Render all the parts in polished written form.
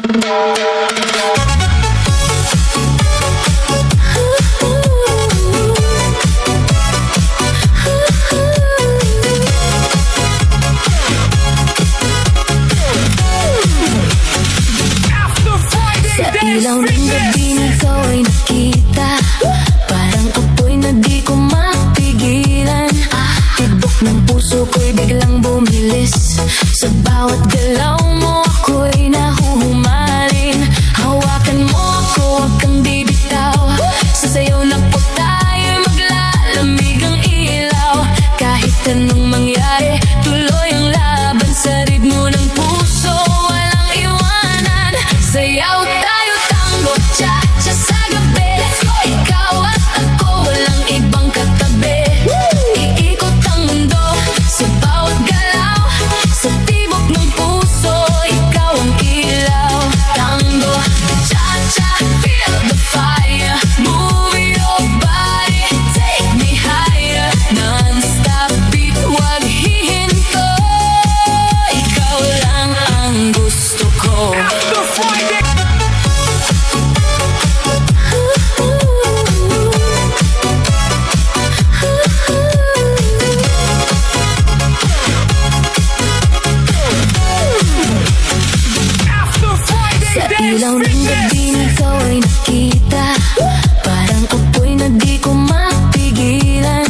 Ilaw ng gabi na ikaw ay nakita, parang apoy na di ko mapigilan. Tibok ng puso ko'y biglang bumilis, sa bawat galaw mo ako'y nahuhumaling. Hawakan mo ako, huwag kang bibitaw, sa sayaw na po tayo'y maglalamig ang ilaw. Kahit anong mangyari, tuloy ang laban sa ritmo ng puso, walang iwanan. Sayaw tayo, tango, cha-cha sa gabi, ikaw at ako, walang ibang katabi. Iikot ang mundo sa bawat galaw, sa tibok ng puso, ikaw ang ilaw. Tango, cha-cha, feel the fire, move your body, take me higher. Non-stop beat, wag hihinto, ikaw lang ang gusto ko. Ilaw ng gabi na ikaw ay nakita, parang apoy na di ko mapigilan.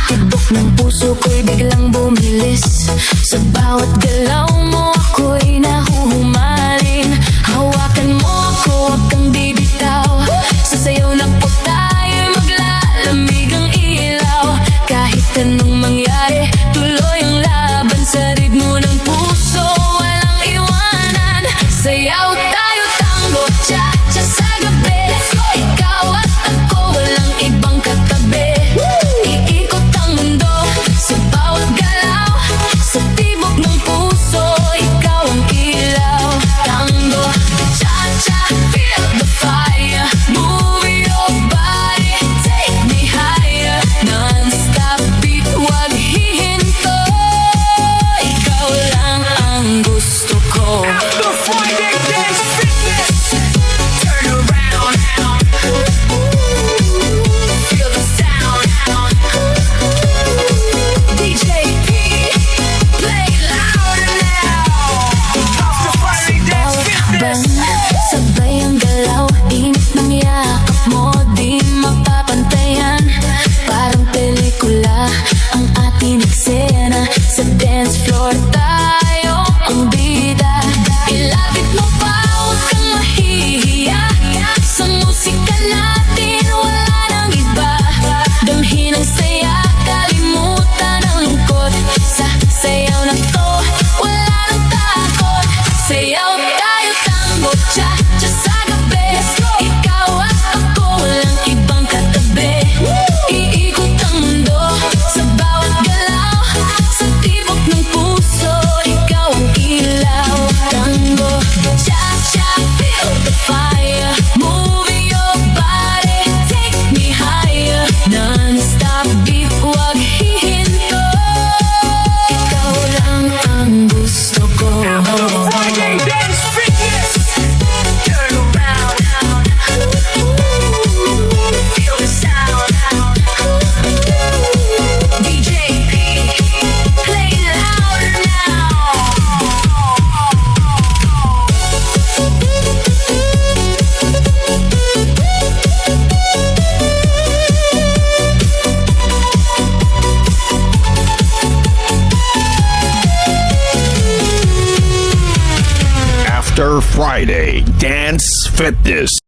Tibok ng puso ko'y biglang bumilis, sa bawat galaw mo ako'y nahuhumaling. Hawakan mo ako, huwag kang bibitaw, sa sayaw na po tayo'y maglalamig ang ilaw. Kahit anong mangyari, tuloy ang laban sa ritmo ng puso, walang iwanan. Sayaw tayo, tango, cha-cha sa gabi, ikaw at ako, walang ibang katabi. Iikot ang mundo sa bawat galaw, sa tibok ng puso, ikaw ang ilaw. Tango, cha-cha, feel the fire, move your body, take me higher. Non-stop beat, wag hihinto, ikaw lang ang gusto ko. Sabay ang galaw, init ng yakap mo, di mapapantayan. Parang pelikula ang ating eksena, sa dance floor tayo ang bida. Ilapit mo pa, huwag kang mahihiya, sa musika natin wala nang iba. Damhin ang saya, kalimutan ang lungkot, sa sayaw na to wala nang takot. Sayaw tayo, tango, cha-cha sa gabi, ikaw at ako, walang ibang katabi. Iikot ang mundo sa bawat galaw, sa tibok ng puso, ikaw ang ilaw. Tango, cha-cha, feel the fire, move your body, take me higher. Non-stop beat, wag hihinto, ikaw lang ang gusto ko. After Friday Dance Fitness.